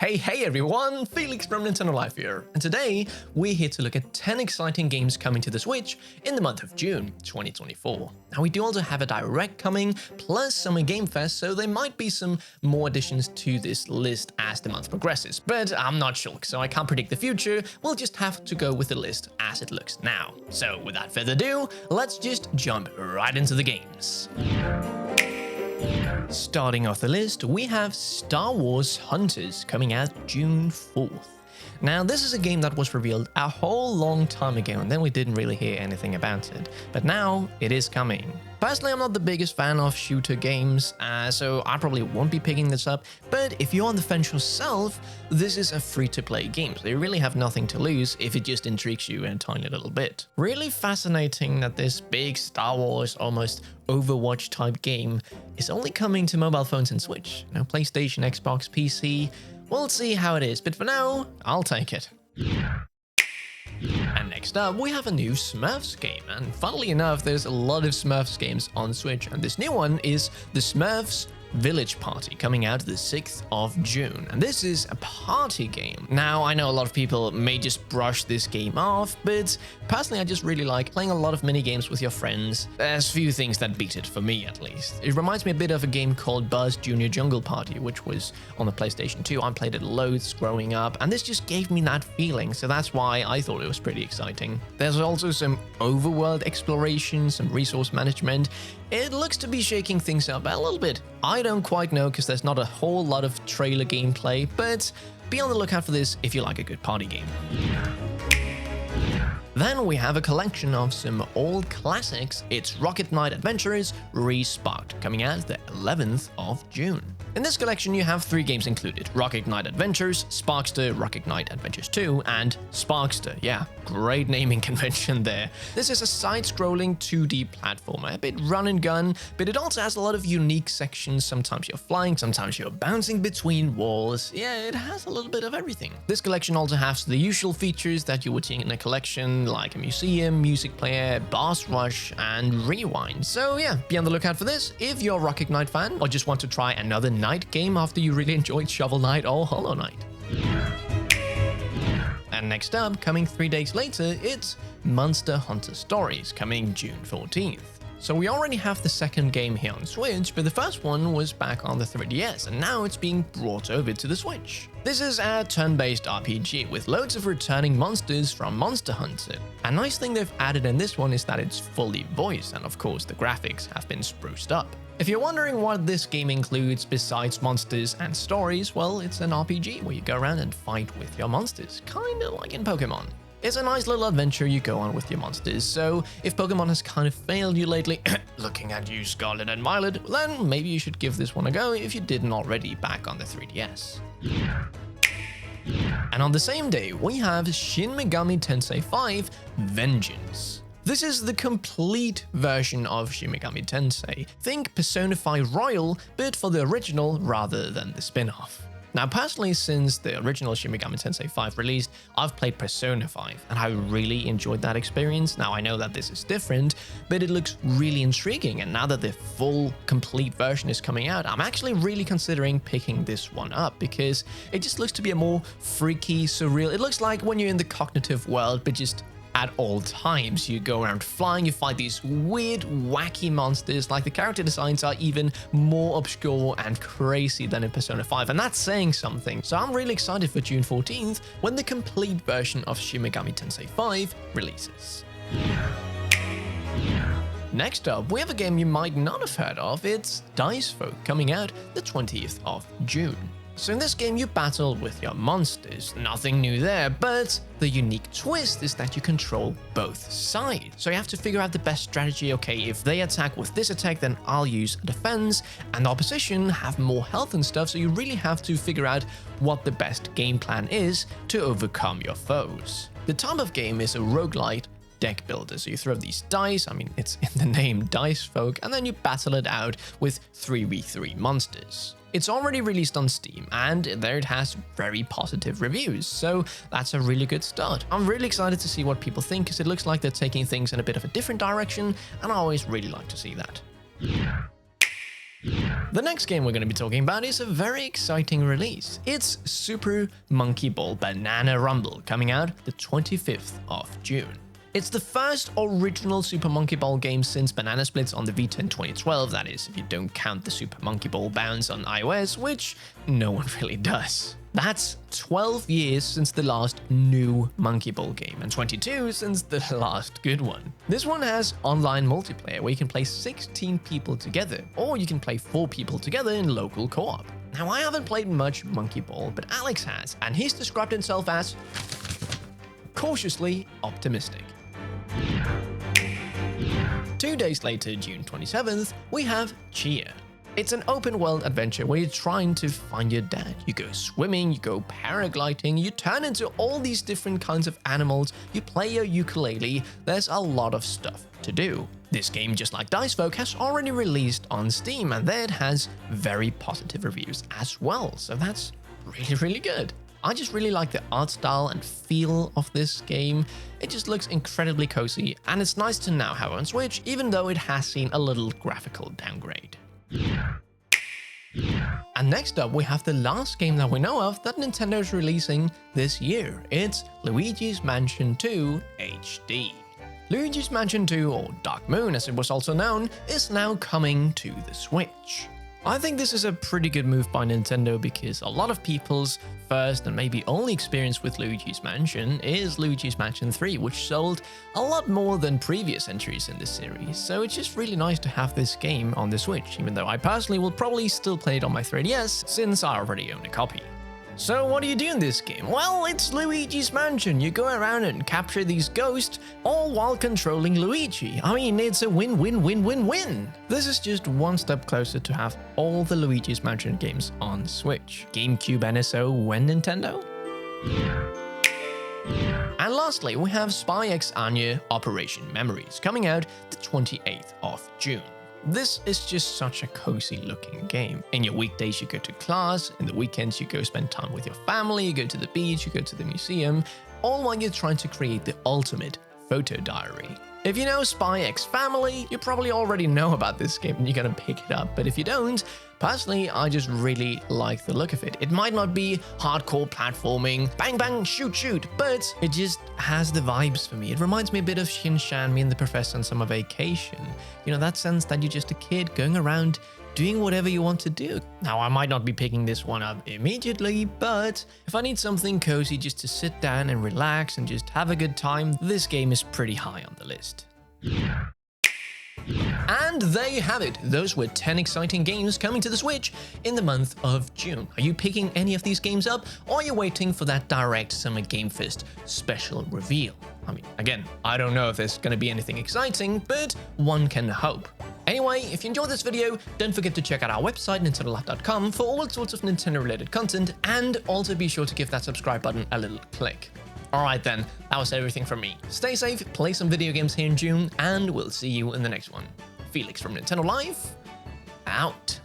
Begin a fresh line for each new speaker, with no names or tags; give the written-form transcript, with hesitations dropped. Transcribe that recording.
Hey everyone, Felix from Nintendo Life here, and today we're here to look at 10 exciting games coming to the Switch in the month of June 2024. Now we do also have a Direct coming, plus Summer Game Fest, so there might be some more additions to this list as the month progresses, but I'm not sure, so I can't predict the future. We'll just have to go with the list as it looks now. So without further ado, let's just jump right into the games. Starting off the list, we have Star Wars Hunters coming out June 4th. Now, this is a game that was revealed a whole long time ago, and then we didn't really hear anything about it. But now, it is coming. Personally, I'm not the biggest fan of shooter games, so I probably won't be picking this up. But if you're on the fence yourself, this is a free-to-play game, so you really have nothing to lose if it just intrigues you a tiny little bit. Really fascinating that this big Star Wars, almost Overwatch-type game is only coming to mobile phones and Switch. Now, PlayStation, Xbox, PC, we'll see how it is, but for now, I'll take it. And next up, we have a new Smurfs game, and funnily enough, there's a lot of Smurfs games on Switch, and this new one is the Smurfs Village Party coming out the 6th of June, and this is a party game. Now, I know a lot of people may just brush this game off, but personally, I just really like playing a lot of mini games with your friends. There's few things that beat it, for me at least. It reminds me a bit of a game called Buzz Junior Jungle Party, which was on the PlayStation 2. I played it loads growing up, and this just gave me that feeling, so that's why I thought it was pretty exciting. There's also some overworld exploration, some resource management. It looks to be shaking things up a little bit. I don't quite know because there's not a whole lot of trailer gameplay, but be on the lookout for this if you like a good party game. Then we have a collection of some old classics. It's Rocket Knight Adventures Re-Sparked, coming out the 11th of June. In this collection, you have 3 games included: Rocket Knight Adventures, Sparkster, Rocket Knight Adventures 2, and Sparkster. Yeah, great naming convention there. This is a side-scrolling 2D platformer, a bit run and gun, but it also has a lot of unique sections. Sometimes you're flying, sometimes you're bouncing between walls. Yeah, it has a little bit of everything. This collection also has the usual features that you would see in a collection, like a museum, music player, boss rush, and rewind. So yeah, be on the lookout for this if you're a Rocket Knight fan or just want to try another Knight game after you really enjoyed Shovel Knight or Hollow Knight. And next up, coming 3 days later, it's Monster Hunter Stories, coming June 14th. So we already have the second game here on Switch, but the first one was back on the 3DS, and now it's being brought over to the Switch. This is a turn-based RPG with loads of returning monsters from Monster Hunter. A nice thing they've added in this one is that it's fully voiced, and of course the graphics have been spruced up. If you're wondering what this game includes besides monsters and stories, well, it's an RPG where you go around and fight with your monsters, kinda like in Pokemon. It's a nice little adventure you go on with your monsters, so if Pokemon has kind of failed you lately, looking at you Scarlet and Violet, then maybe you should give this one a go if you didn't already back on the 3DS. And on the same day, we have Shin Megami Tensei 5 Vengeance. This is the complete version of Shin Megami Tensei. Think Persona 5 Royal, but for the original rather than the spin-off. Now, personally, since the original Shin Megami Tensei 5 released, I've played Persona 5, and I really enjoyed that experience. Now, I know that this is different, but it looks really intriguing, and now that the full, complete version is coming out, I'm actually really considering picking this one up, because it just looks to be a more freaky, surreal. It looks like when you're in the cognitive world, but just at all times. You go around flying, you fight these weird, wacky monsters, like the character designs are even more obscure and crazy than in Persona 5, and that's saying something. So I'm really excited for June 14th, when the complete version of Shin Megami Tensei 5 releases. Next up, we have a game you might not have heard of. It's Dice Folk, coming out the 20th of June. So in this game, you battle with your monsters. Nothing new there, but the unique twist is that you control both sides. So you have to figure out the best strategy. Okay, if they attack with this attack, then I'll use defense, and the opposition have more health and stuff, so you really have to figure out what the best game plan is to overcome your foes. The type of game is a roguelite deck builder. So you throw these dice, I mean, it's in the name Dice Folk, and then you battle it out with 3v3 monsters. It's already released on Steam, and there it has very positive reviews, so that's a really good start. I'm really excited to see what people think, because it looks like they're taking things in a bit of a different direction, and I always really like to see that. The next game we're going to be talking about is a very exciting release. It's Super Monkey Ball Banana Rumble, coming out the 25th of June. It's the first original Super Monkey Ball game since Banana Splits on the Vita in 2012, that is, if you don't count the Super Monkey Ball Bounce on iOS, which no one really does. That's 12 years since the last new Monkey Ball game, and 22 since the last good one. This one has online multiplayer where you can play 16 people together, or you can play 4 people together in local co-op. Now, I haven't played much Monkey Ball, but Alex has, and he's described himself as cautiously optimistic. 2 days later, June 27th, we have Chia. It's an open-world adventure where you're trying to find your dad. You go swimming, you go paragliding, you turn into all these different kinds of animals, you play your ukulele, there's a lot of stuff to do. This game, just like Dice Folk, has already released on Steam, and there it has very positive reviews as well, so that's really good. I just really like the art style and feel of this game. It just looks incredibly cozy, and it's nice to now have on Switch, even though it has seen a little graphical downgrade. And next up, we have the last game that we know of that Nintendo is releasing this year. It's Luigi's Mansion 2 HD. Luigi's Mansion 2, or Dark Moon as it was also known, is now coming to the Switch. I think this is a pretty good move by Nintendo because a lot of people's first and maybe only experience with Luigi's Mansion is Luigi's Mansion 3, which sold a lot more than previous entries in this series, so it's just really nice to have this game on the Switch, even though I personally will probably still play it on my 3DS since I already own a copy. So what do you do in this game? Well, it's Luigi's Mansion. You go around and capture these ghosts, all while controlling Luigi. I mean, it's a win-win-win-win-win. This is just one step closer to have all the Luigi's Mansion games on Switch. GameCube NSO when Nintendo? And lastly, we have Spy X Anya Operation Memories, coming out the 28th of June. This is just such a cozy looking game. In your weekdays, you go to class, in the weekends, you go spend time with your family, you go to the beach, you go to the museum, all while you're trying to create the ultimate photo diary. If you know Spy X Family, you probably already know about this game and you're gonna pick it up, but if you don't, personally, I just really like the look of it. It might not be hardcore platforming, bang bang, shoot shoot, but it just has the vibes for me. It reminds me a bit of Shin-Chan, Me and the Professor on Summer Vacation. You know, that sense that you're just a kid going around doing whatever you want to do. Now, I might not be picking this one up immediately, but if I need something cozy just to sit down and relax and just have a good time, this game is pretty high on the list. And there you have it. Those were 10 exciting games coming to the Switch in the month of June. Are you picking any of these games up, or are you waiting for that Direct Summer Game Fest special reveal? I mean, again, I don't know if there's going to be anything exciting, but one can hope. Anyway, if you enjoyed this video, don't forget to check out our website, nintendolife.com, for all sorts of Nintendo-related content, and also be sure to give that subscribe button a little click. Alright then, that was everything from me. Stay safe, play some video games here in June, and we'll see you in the next one. Felix from Nintendo Life, out.